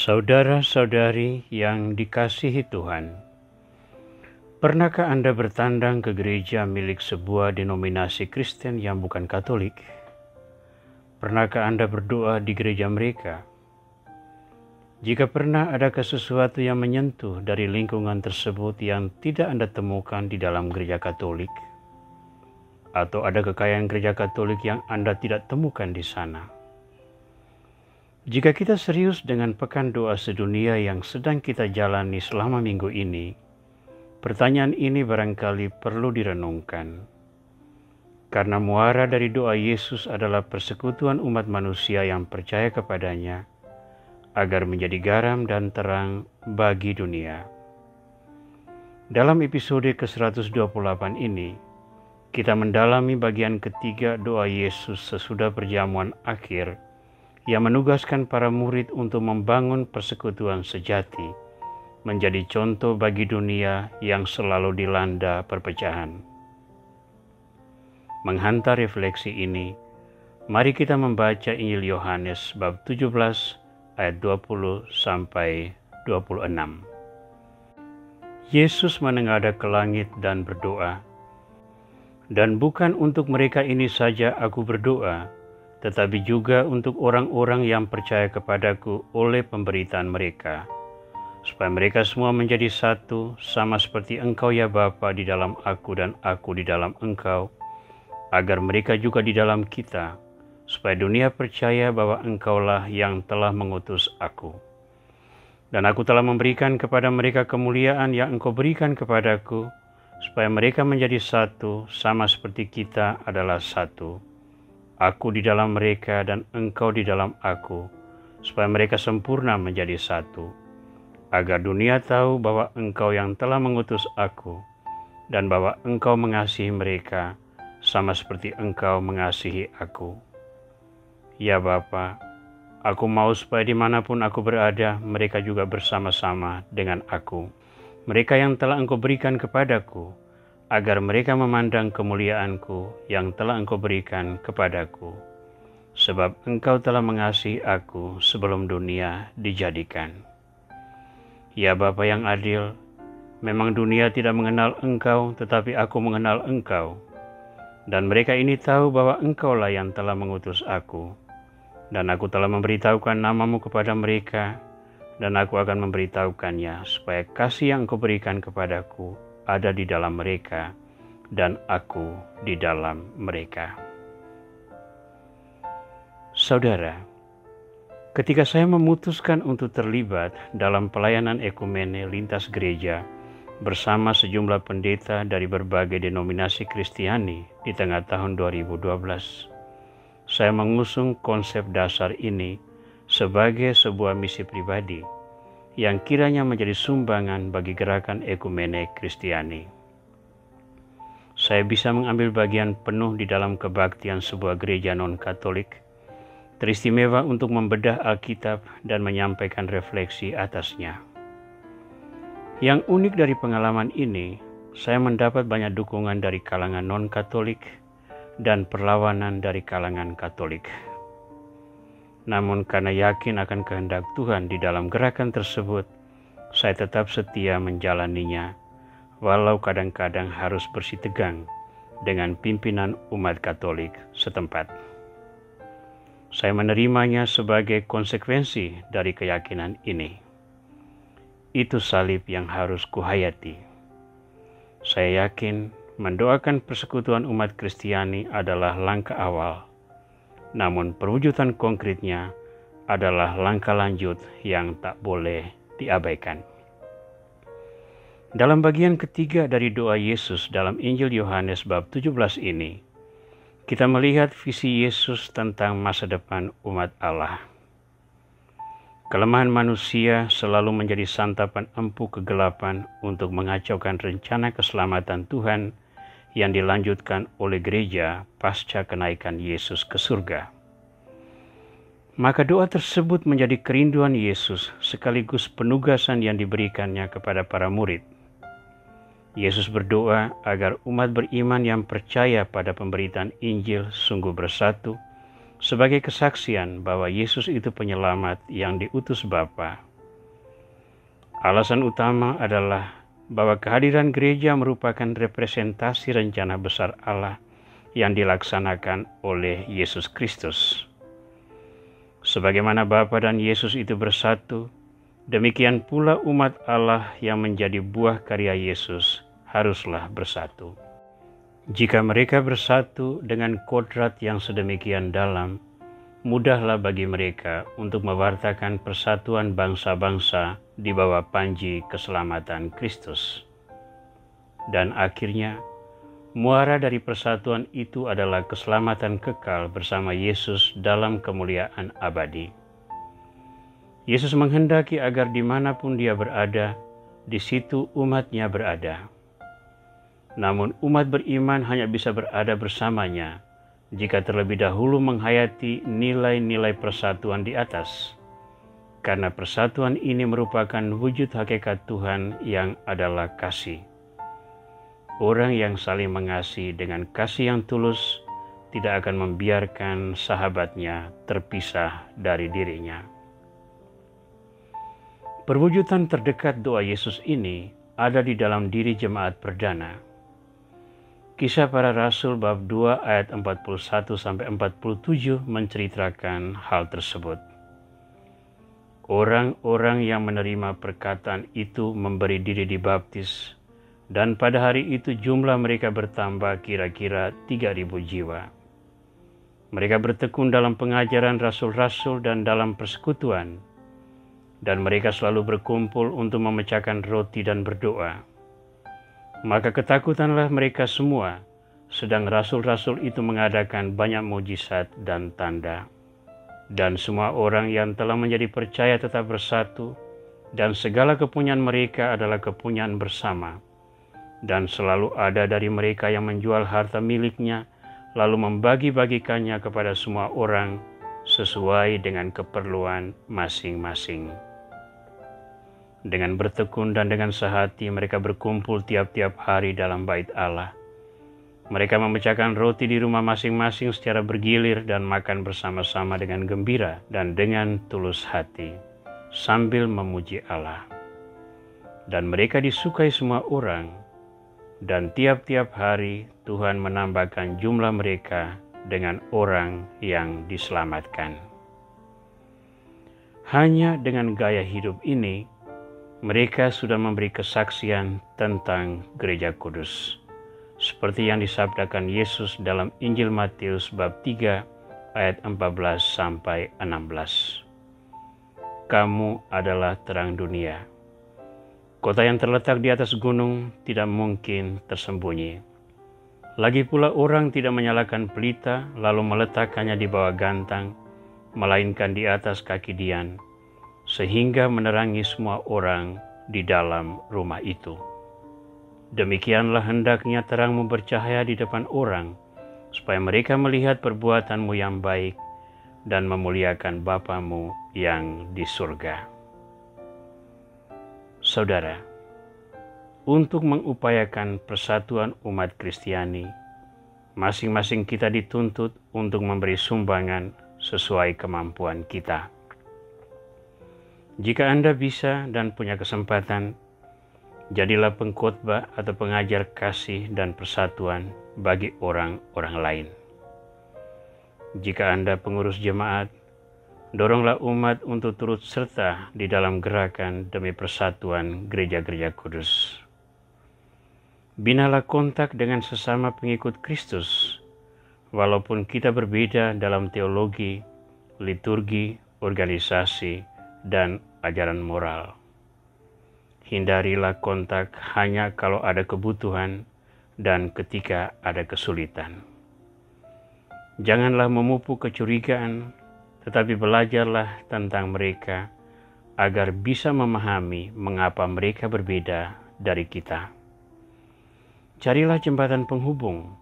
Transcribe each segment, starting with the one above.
Saudara-saudari yang dikasihi Tuhan, pernahkah Anda bertandang ke gereja milik sebuah denominasi Kristen yang bukan Katolik? Pernahkah Anda berdoa di gereja mereka? Jika pernah, adakah sesuatu yang menyentuh dari lingkungan tersebut yang tidak Anda temukan di dalam gereja Katolik? Atau ada kekayaan gereja Katolik yang Anda tidak temukan di sana? Jika kita serius dengan pekan doa sedunia yang sedang kita jalani selama minggu ini, pertanyaan ini barangkali perlu direnungkan. Karena muara dari doa Yesus adalah persekutuan umat manusia yang percaya kepadanya, agar menjadi garam dan terang bagi dunia. Dalam episode ke-128 ini, kita mendalami bagian ketiga doa Yesus sesudah perjamuan akhir, yang menugaskan para murid untuk membangun persekutuan sejati, menjadi contoh bagi dunia yang selalu dilanda perpecahan. Menghantar refleksi ini, mari kita membaca Injil Yohanes bab 17 ayat 20 sampai 26. Yesus menengadah ke langit dan berdoa, "Dan bukan untuk mereka ini saja aku berdoa, tetapi juga untuk orang-orang yang percaya kepadaku oleh pemberitaan mereka, supaya mereka semua menjadi satu, sama seperti Engkau ya Bapa di dalam aku dan aku di dalam Engkau, agar mereka juga di dalam kita, supaya dunia percaya bahwa Engkaulah yang telah mengutus aku. Dan aku telah memberikan kepada mereka kemuliaan yang Engkau berikan kepadaku, supaya mereka menjadi satu, sama seperti kita adalah satu. Aku di dalam mereka dan Engkau di dalam aku, supaya mereka sempurna menjadi satu, agar dunia tahu bahwa Engkau yang telah mengutus aku, dan bahwa Engkau mengasihi mereka, sama seperti Engkau mengasihi aku. Ya Bapa, aku mau supaya dimanapun aku berada, mereka juga bersama-sama dengan aku. Mereka yang telah Engkau berikan kepadaku, agar mereka memandang kemuliaanku yang telah Engkau berikan kepadaku. Sebab Engkau telah mengasihi aku sebelum dunia dijadikan. Ya Bapa yang adil, memang dunia tidak mengenal Engkau, tetapi aku mengenal Engkau. Dan mereka ini tahu bahwa Engkaulah yang telah mengutus aku. Dan aku telah memberitahukan namamu kepada mereka, dan aku akan memberitahukannya, supaya kasih yang Engkau berikan kepadaku ada di dalam mereka, dan aku di dalam mereka." Saudara, ketika saya memutuskan untuk terlibat dalam pelayanan ekumene lintas gereja bersama sejumlah pendeta dari berbagai denominasi Kristiani di tengah tahun 2012, saya mengusung konsep dasar ini sebagai sebuah misi pribadi yang kiranya menjadi sumbangan bagi gerakan ekumene Kristiani. Saya bisa mengambil bagian penuh di dalam kebaktian sebuah gereja non-Katolik, teristimewa untuk membedah Alkitab dan menyampaikan refleksi atasnya. Yang unik dari pengalaman ini, saya mendapat banyak dukungan dari kalangan non-Katolik dan perlawanan dari kalangan Katolik. Namun karena yakin akan kehendak Tuhan di dalam gerakan tersebut, saya tetap setia menjalaninya, walau kadang-kadang harus bersitegang dengan pimpinan umat Katolik setempat. Saya menerimanya sebagai konsekuensi dari keyakinan ini. Itu salib yang harus kuhayati. Saya yakin mendoakan persekutuan umat Kristiani adalah langkah awal, namun perwujudan konkretnya adalah langkah lanjut yang tak boleh diabaikan. Dalam bagian ketiga dari doa Yesus dalam Injil Yohanes bab 17 ini, kita melihat visi Yesus tentang masa depan umat Allah. Kelemahan manusia selalu menjadi santapan empuk kegelapan untuk mengacaukan rencana keselamatan Tuhan yang dilanjutkan oleh gereja pasca kenaikan Yesus ke surga. Maka doa tersebut menjadi kerinduan Yesus sekaligus penugasan yang diberikannya kepada para murid. Yesus berdoa agar umat beriman yang percaya pada pemberitaan Injil sungguh bersatu sebagai kesaksian bahwa Yesus itu penyelamat yang diutus Bapa Alasan utama adalah bahwa kehadiran gereja merupakan representasi rencana besar Allah yang dilaksanakan oleh Yesus Kristus. Sebagaimana Bapa dan Yesus itu bersatu, demikian pula umat Allah yang menjadi buah karya Yesus haruslah bersatu. Jika mereka bersatu dengan kodrat yang sedemikian dalam, mudahlah bagi mereka untuk mewartakan persatuan bangsa-bangsa di bawah panji keselamatan Kristus. Dan akhirnya, muara dari persatuan itu adalah keselamatan kekal bersama Yesus dalam kemuliaan abadi. Yesus menghendaki agar dimanapun dia berada, di situ umatnya berada. Namun umat beriman hanya bisa berada bersamanya jika terlebih dahulu menghayati nilai-nilai persatuan di atas. Karena persatuan ini merupakan wujud hakikat Tuhan yang adalah kasih. Orang yang saling mengasihi dengan kasih yang tulus tidak akan membiarkan sahabatnya terpisah dari dirinya. Perwujudan terdekat doa Yesus ini ada di dalam diri jemaat perdana. Kisah Para Rasul bab 2 ayat 41-47 menceritakan hal tersebut. Orang-orang yang menerima perkataan itu memberi diri dibaptis, dan pada hari itu jumlah mereka bertambah kira-kira 3.000 jiwa. Mereka bertekun dalam pengajaran rasul-rasul dan dalam persekutuan, dan mereka selalu berkumpul untuk memecahkan roti dan berdoa. Maka ketakutanlah mereka semua, sedang rasul-rasul itu mengadakan banyak mujizat dan tanda. Dan semua orang yang telah menjadi percaya tetap bersatu, dan segala kepunyaan mereka adalah kepunyaan bersama. Dan selalu ada dari mereka yang menjual harta miliknya, lalu membagi-bagikannya kepada semua orang sesuai dengan keperluan masing-masing. Dengan bertekun dan dengan sehati mereka berkumpul tiap-tiap hari dalam bait Allah. Mereka memecahkan roti di rumah masing-masing secara bergilir dan makan bersama-sama dengan gembira dan dengan tulus hati, sambil memuji Allah. Dan mereka disukai semua orang, dan tiap-tiap hari Tuhan menambahkan jumlah mereka dengan orang yang diselamatkan. Hanya dengan gaya hidup ini, mereka sudah memberi kesaksian tentang gereja kudus, seperti yang disabdakan Yesus dalam Injil Matius bab 3 ayat 14-16. Kamu adalah terang dunia. Kota yang terletak di atas gunung tidak mungkin tersembunyi. Lagi pula orang tidak menyalakan pelita lalu meletakkannya di bawah gantang, melainkan di atas kaki dian, sehingga menerangi semua orang di dalam rumah itu. Demikianlah hendaknya terangmu bercahaya di depan orang, supaya mereka melihat perbuatanmu yang baik dan memuliakan Bapamu yang di surga. Saudara, untuk mengupayakan persatuan umat Kristiani, masing-masing kita dituntut untuk memberi sumbangan sesuai kemampuan kita. Jika Anda bisa dan punya kesempatan, jadilah pengkhotbah atau pengajar kasih dan persatuan bagi orang-orang lain. Jika Anda pengurus jemaat, doronglah umat untuk turut serta di dalam gerakan demi persatuan gereja-gereja kudus. Binalah kontak dengan sesama pengikut Kristus, walaupun kita berbeda dalam teologi, liturgi, organisasi, dan ajaran moral. Hindarilah kontak hanya kalau ada kebutuhan dan ketika ada kesulitan. Janganlah memupuk kecurigaan, tetapi belajarlah tentang mereka agar bisa memahami mengapa mereka berbeda dari kita. Carilah jembatan penghubung,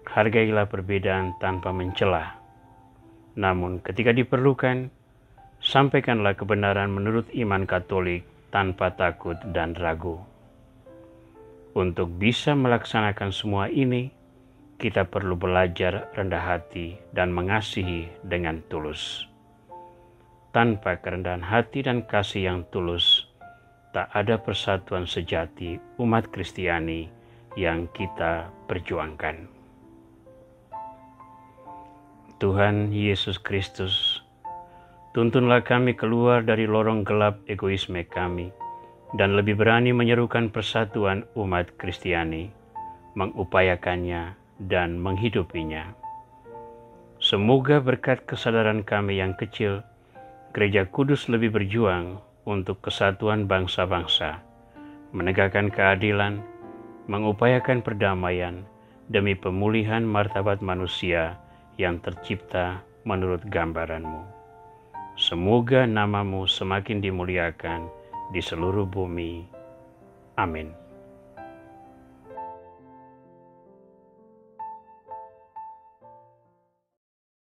hargailah perbedaan tanpa mencela. Namun ketika diperlukan, sampaikanlah kebenaran menurut iman Katolik tanpa takut dan ragu. Untuk bisa melaksanakan semua ini, kita perlu belajar rendah hati dan mengasihi dengan tulus. Tanpa kerendahan hati dan kasih yang tulus, tak ada persatuan sejati umat Kristiani yang kita perjuangkan. Tuhan Yesus Kristus, tuntunlah kami keluar dari lorong gelap egoisme kami dan lebih berani menyerukan persatuan umat Kristiani, mengupayakannya dan menghidupinya. Semoga berkat kesadaran kami yang kecil, Gereja Kudus lebih berjuang untuk kesatuan bangsa-bangsa, menegakkan keadilan, mengupayakan perdamaian demi pemulihan martabat manusia yang tercipta menurut gambaran-Mu. Semoga nama-Mu semakin dimuliakan di seluruh bumi. Amin.